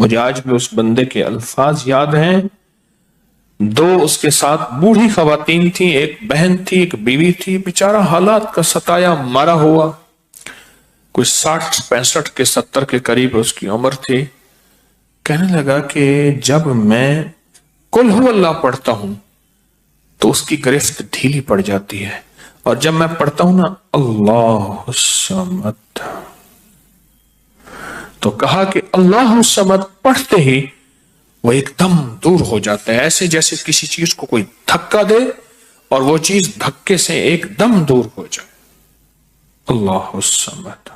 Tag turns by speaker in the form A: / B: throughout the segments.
A: مجھے آج بھی اس بندے کے الفاظ یاد ہیں. 2 اس کے ساتھ بوڑھی خواتین تھیں، ایک بہن تھی، ایک بیوی تھی. بیچارہ حالات کا ستایا مارا ہوا، کوئی 60 65 کے 70 کے قریب اس کی عمر تھی. کہنے لگا کہ جب میں قل ہو اللہ پڑھتا ہوں تو اس کی گرفت ڈھیلی پڑ جاتی ہے، اور جب میں پڑھتا ہوں نا اللہ الصمد، تو کہا کہ اللہ الصمد پڑھتے ہی وہ ایک دم دور ہو جاتا ہے، ایسے جیسے کسی چیز کو کوئی دھکا دے اور وہ چیز دھکے سے ایک دم دور ہو جائے. اللہ الصمد،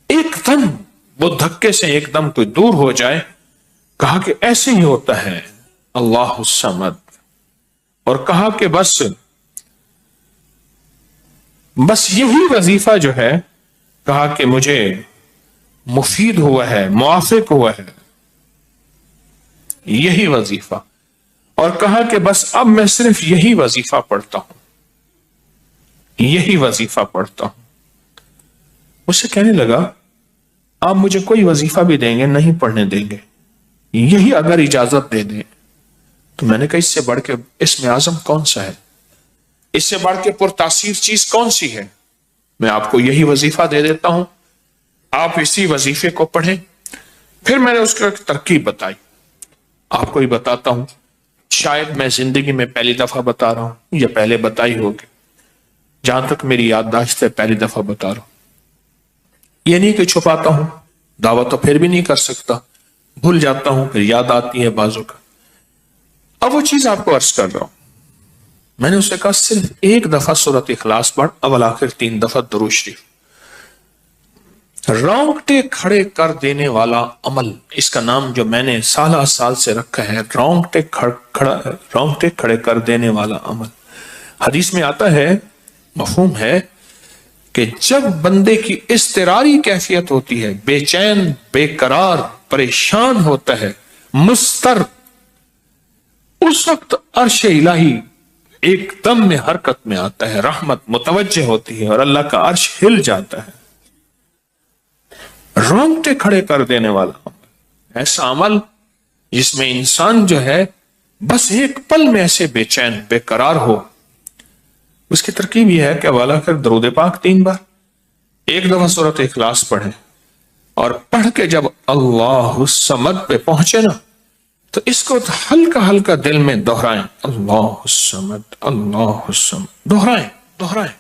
A: ایک دم وہ دھکے سے ایک دم کوئی دور ہو جائے. کہا کہ ایسے ہی ہوتا ہے اللہ الصمد، اور کہا کہ بس یہی وظیفہ جو ہے، کہا کہ مجھے مفید ہوا ہے، موافق ہوا ہے یہی وظیفہ. اور کہا کہ بس اب میں صرف یہی وظیفہ پڑھتا ہوں، یہی وظیفہ پڑھتا ہوں. مجھ سے کہنے لگا آپ مجھے کوئی وظیفہ بھی دیں گے نہیں پڑھنے دیں گے، یہی اگر اجازت دے دیں. تو میں نے کہا اس سے بڑھ کے اسم اعظم کون سا ہے، اس سے بڑھ کے پرتاثیر چیز کون سی ہے؟ میں آپ کو یہی وظیفہ دے دیتا ہوں، آپ اسی وظیفے کو پڑھیں. پھر میں نے اس کو ایک ترکیب بتائی، آپ کو ہی بتاتا ہوں، شاید میں زندگی میں پہلی دفعہ بتا رہا ہوں یا پہلے بتائی ہوگی، جہاں تک میری یادداشت ہے پہلی دفعہ بتا رہا ہوں. یہ نہیں کہ چھپاتا ہوں، دعویٰ تو پھر بھی نہیں کر سکتا، بھول جاتا ہوں پھر یاد آتی ہے بازوں کا. اب وہ چیز آپ کو عرض کر رہا ہوں. میں نے اسے کہا صرف ایک دفعہ سورۃ اخلاص پڑھ، اول آخر 3 دفعہ درود شریف. رونگٹے کھڑے کر دینے والا عمل، اس کا نام جو میں نے سال سے رکھا ہے، رونگٹے کھڑے کر دینے والا عمل. حدیث میں آتا ہے، مفہوم ہے کہ جب بندے کی اضطراری کیفیت ہوتی ہے، بے چین، بے قرار، پریشان ہوتا ہے، مضطر، اس وقت عرش الہی ایک دم میں حرکت میں آتا ہے، رحمت متوجہ ہوتی ہے اور اللہ کا عرش ہل جاتا ہے. رونگٹے کھڑے کر دینے والا عمل، ایسا عمل جس میں انسان جو ہے بس ایک پل میں ایسے بے چین بے قرار ہو. اس کی ترکیب یہ ہے کہ والا کر درود پاک 3 بار، ایک دفعہ سورۃ اخلاص پڑھیں، اور پڑھ کے جب اللہ الصمد پہ پہنچے نا تو اس کو ہلکا ہلکا دل میں دہرائیں، اللہ الصمد اللہ الصمد، دہرائیں،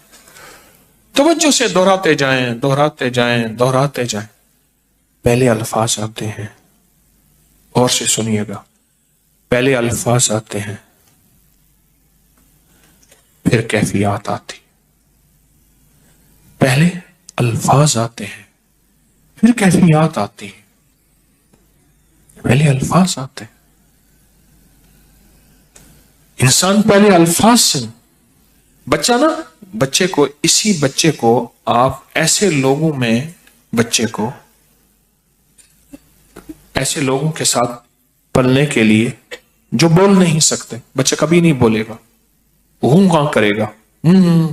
A: توجہ سے دہراتے جائیں دہراتے جائیں دہراتے جائیں. پہلے الفاظ آتے ہیں، اور سے سنیے گا، پہلے الفاظ آتے ہیں پھر کیفیات آتی. پہلے الفاظ آتے ہیں پھر کیفیات آتی ہیں. پہلے الفاظ آتے ہیں، انسان پہلے الفاظ سے، اسی بچے کو آپ ایسے لوگوں میں، ایسے لوگوں کے ساتھ پلنے کے لیے جو بول نہیں سکتے. بچہ کبھی نہیں بولے گا، ہاں کرے گا،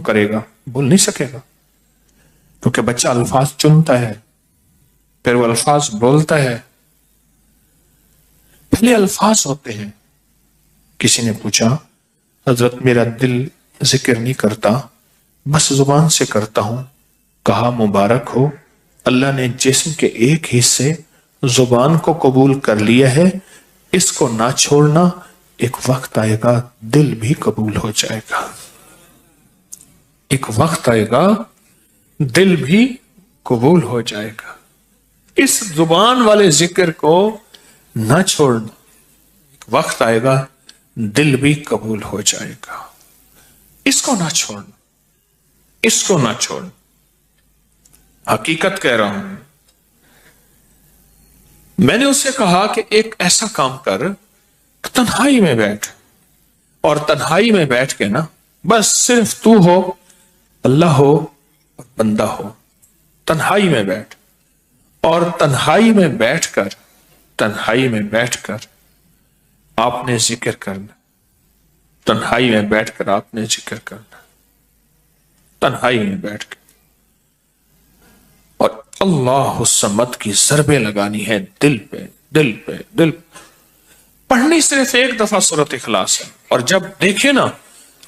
A: کرے گا، بول نہیں سکے گا، کیونکہ بچہ الفاظ چنتا ہے پھر وہ الفاظ بولتا ہے. پہلے الفاظ ہوتے ہیں. کسی نے پوچھا حضرت میرا دل ذکر نہیں کرتا، بس زبان سے کرتا ہوں. کہا مبارک ہو، اللہ نے جسم کے ایک حصے زبان کو قبول کر لیا ہے، اس کو نہ چھوڑنا، ایک وقت آئے گا دل بھی قبول ہو جائے گا. ایک وقت آئے گا دل بھی قبول ہو جائے گا. اس زبان والے ذکر کو نہ چھوڑنا، ایک وقت آئے گا دل بھی قبول ہو جائے گا. اس کو نہ چھوڑنا، اس کو نہ چھوڑنا. حقیقت کہہ رہا ہوں. میں نے اس سے کہا کہ ایک ایسا کام کر، تنہائی میں بیٹھ، اور تنہائی میں بیٹھ کے نا بس صرف تو ہو، اللہ ہو اور بندہ ہو. تنہائی میں بیٹھ، اور تنہائی میں بیٹھ کر آپ نے ذکر کرنا. تنہائی میں بیٹھ کر آپ نے ذکر کرنا، تنہائی میں بیٹھ کے. اور اللہ الصمد کی ضربیں لگانی ہے دل پہ دل پہ دل پہ. پڑھنی صرف ایک دفعہ سورۃ اخلاص ہے، اور جب دیکھیں نا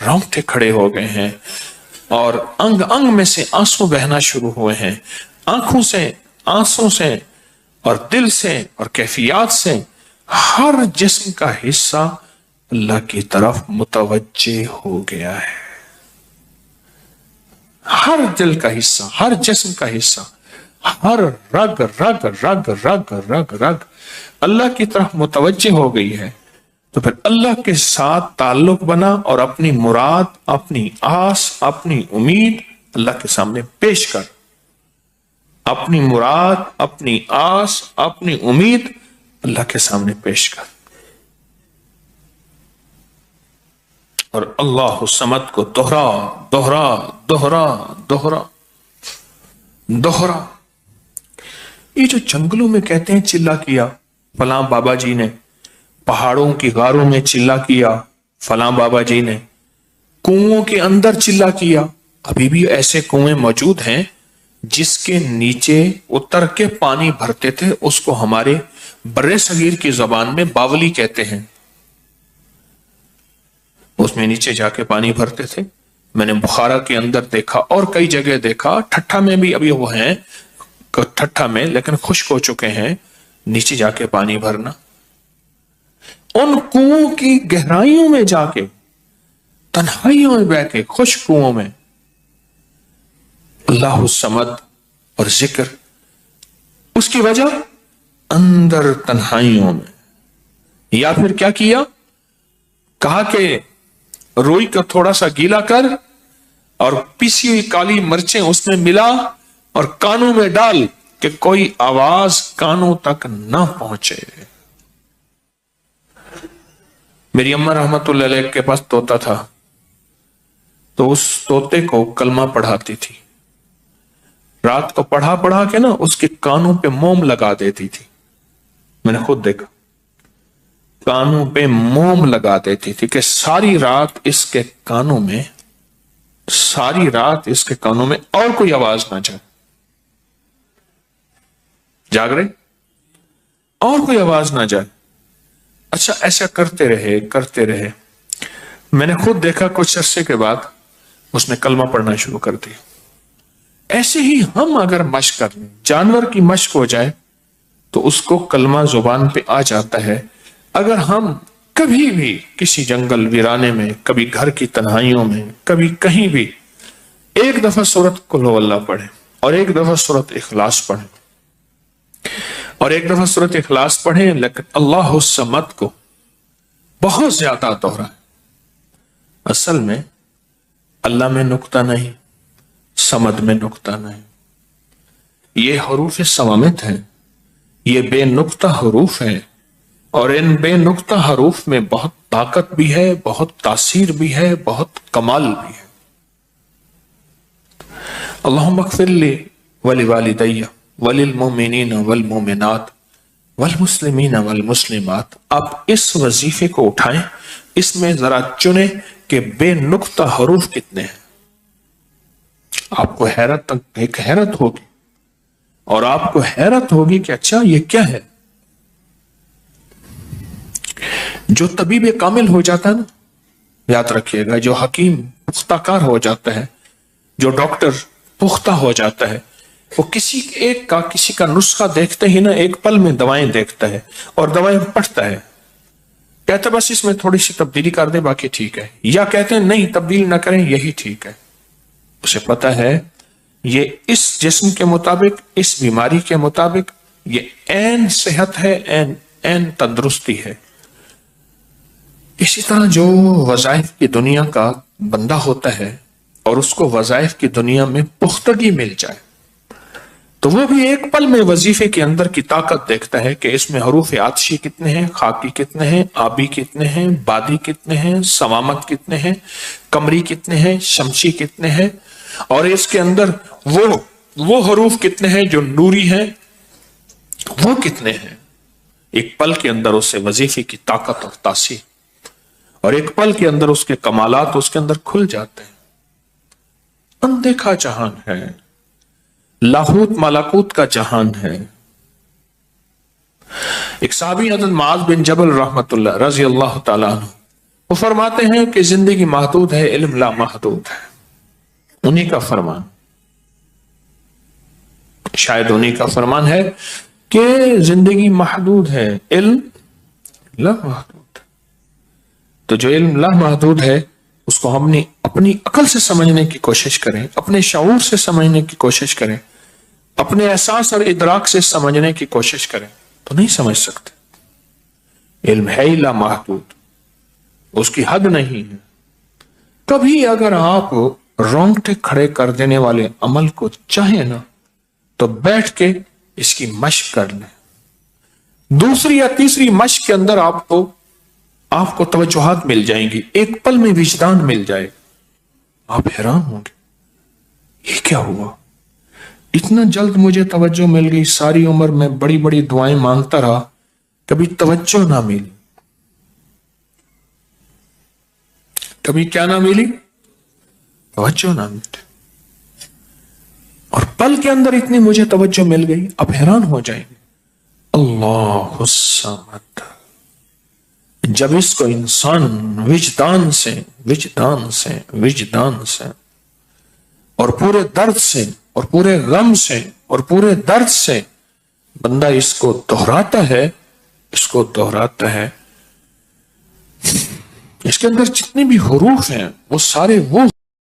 A: رونگٹے کھڑے ہو گئے ہیں اور انگ انگ میں سے آنسو بہنا شروع ہوئے ہیں، آنکھوں سے، آنسوں سے اور دل سے اور کیفیات سے ہر جسم کا حصہ اللہ کی طرف متوجہ ہو گیا ہے. ہر دل کا حصہ، ہر جسم کا حصہ، ہر رگ رگ رگ رگ رگ رگ اللہ کی طرف متوجہ ہو گئی ہے. تو پھر اللہ کے ساتھ تعلق بنا اور اپنی مراد، اپنی آس، اپنی امید اللہ کے سامنے پیش کر. اپنی مراد، اپنی آس، اپنی امید اللہ کے سامنے پیش کر، اور اللہ الصمد کو دوہرا دوہرا دوہرا دوہرا دوہرا. یہ جو جنگلوں میں کہتے ہیں چلا کیا فلاں بابا جی نے، پہاڑوں کی غاروں میں چلا کیا فلاں بابا جی نے، کنووں کے اندر چلا کیا، ابھی بھی ایسے کنویں موجود ہیں جس کے نیچے اتر کے پانی بھرتے تھے. اس کو ہمارے برے صغیر کی زبان میں باولی کہتے ہیں. اس میں نیچے جا کے پانی بھرتے تھے. میں نے بخارا کے اندر دیکھا اور کئی جگہ دیکھا، ٹھٹھا میں بھی ابھی وہ ہیں، ٹھٹھا میں لیکن خشک ہو چکے ہیں، نیچے جا کے پانی بھرنا. ان کنووں کی گہرائیوں میں جا کے، تنہائیوں میں بیٹھ کے، خشک کنووں میں اللہ الصمد اور ذکر. اس کی وجہ اندر تنہائیوں میں. یا پھر کیا کیا؟ کہا کہ روئی کو تھوڑا سا گیلا کر اور پیسی ہوئی کالی مرچیں اس میں ملا اور کانوں میں ڈال کہ کوئی آواز کانوں تک نہ پہنچے. میری اماں رحمت اللہ علیہ کے پاس طوطا تھا، تو اس طوطے کو کلمہ پڑھاتی تھی. رات کو پڑھا پڑھا کے نا اس کے کانوں پہ موم لگا دیتی تھی. میں نے خود دیکھا، کانوں پہ موم لگا دیتی تھی کہ ساری رات اس کے کانوں میں، ساری رات اس کے کانوں میں اور کوئی آواز نہ جائے. جاگ رہے؟ اور کوئی آواز نہ جائے. اچھا ایسا کرتے رہے کرتے رہے. میں نے خود دیکھا کچھ عرصے کے بعد اس نے کلمہ پڑھنا شروع کر دیا. ایسے ہی ہم اگر مشق کر لیں، جانور کی مشق ہو جائے تو اس کو کلمہ زبان پہ آ جاتا ہے. اگر ہم کبھی بھی کسی جنگل ویرانے میں، کبھی گھر کی تنہائیوں میں، کبھی کہیں بھی ایک دفعہ سورۃ قل ھو اللہ پڑھیں اور ایک دفعہ سورۃ اخلاص پڑھیں اور ایک دفعہ سورۃ اخلاص پڑھیں، لیکن اللہ الصمد کو بہت زیادہ دوہرائیں. اصل میں اللہ میں نقطہ نہیں، صمد میں نقطہ نہیں. یہ حروف صوامت ہیں، یہ بے نقطہ حروف ہیں، اور ان بے نقطہ حروف میں بہت طاقت بھی ہے، بہت تاثیر بھی ہے، بہت کمال بھی ہے. اللہم اغفر لی ولوالدی وللمؤمنین والمؤمنات والمسلمین والمسلمات. آپ اس وظیفے کو اٹھائیں، اس میں ذرا چنیں کہ بے نقطہ حروف کتنے ہیں. آپ کو ایک حیرت ہوگی، اور آپ کو حیرت ہوگی کہ اچھا یہ کیا ہے. جو طبیب کامل ہو جاتا ہے نا، یاد رکھیے گا، جو حکیم پختہ کار ہو جاتا ہے، جو ڈاکٹر پختہ ہو جاتا ہے، وہ کسی کا نسخہ دیکھتے ہی نا ایک پل میں دوائیں دیکھتا ہے اور دوائیں پڑھتا ہے. کہتے بس اس میں تھوڑی سی تبدیلی کر دیں باقی ٹھیک ہے، یا کہتے ہیں نہیں تبدیل نہ کریں یہی ٹھیک ہے. اسے پتا ہے یہ اس جسم کے مطابق، اس بیماری کے مطابق یہ عین صحت ہے، عین تندرستی ہے. اسی طرح جو وظائف کی دنیا کا بندہ ہوتا ہے اور اس کو وظائف کی دنیا میں پختگی مل جائے تو وہ بھی ایک پل میں وظیفے کے اندر کی طاقت دیکھتا ہے کہ اس میں حروف آتشی کتنے ہیں، خاکی کتنے ہیں، آبی کتنے ہیں، بادی کتنے ہیں، سوامت کتنے ہیں، قمری کتنے ہیں، شمسی کتنے ہیں، اور اس کے اندر وہ حروف کتنے ہیں جو نوری ہیں، وہ کتنے ہیں. ایک پل کے اندر اس سے وظیفے کی طاقت اور تاثیر، اور ایک پل کے اندر اس کے کمالات اس کے اندر کھل جاتے ہیں. اندیکھا جہان ہے، لاہوت ملکوت کا جہان ہے. ایک صحابی حضرت معاذ بن جبل رحمت اللہ رضی اللہ تعالیٰ عنہ وہ فرماتے ہیں کہ زندگی محدود ہے، علم لا محدود ہے. انہی کا فرمان، شاید انہی کا فرمان ہے کہ زندگی محدود ہے، علم لا محدود. تو جو علم لا محدود ہے اس کو ہم نے اپنی عقل سے سمجھنے کی کوشش کریں، اپنے شعور سے سمجھنے کی کوشش کریں، اپنے احساس اور ادراک سے سمجھنے کی کوشش کریں تو نہیں سمجھ سکتے. علم ہے ہی لا محدود، اس کی حد نہیں ہے. کبھی اگر آپ رونگٹے کھڑے کر دینے والے عمل کو چاہیں نا تو بیٹھ کے اس کی مشق کر لیں. دوسری یا تیسری مشق کے اندر آپ کو توجہات مل جائیں گی، ایک پل میں وجدان مل جائے، آپ حیران ہوں گے یہ کیا ہوا، اتنا جلد مجھے توجہ مل گئی. ساری عمر میں بڑی بڑی دعائیں مانگتا رہا، کبھی توجہ نہ ملی. کبھی کیا نہ ملی؟ توجہ نہ ملی. اور پل کے اندر اتنی مجھے توجہ مل گئی، اب حیران ہو جائیں گے. اللہ الصمد. جب اس کو انسان وجدان سے اور پورے درد سے اور پورے غم سے اور پورے درد سے بندہ اس کو دہراتا ہے، اس کے اندر جتنے بھی حروف ہیں وہ سارے وہ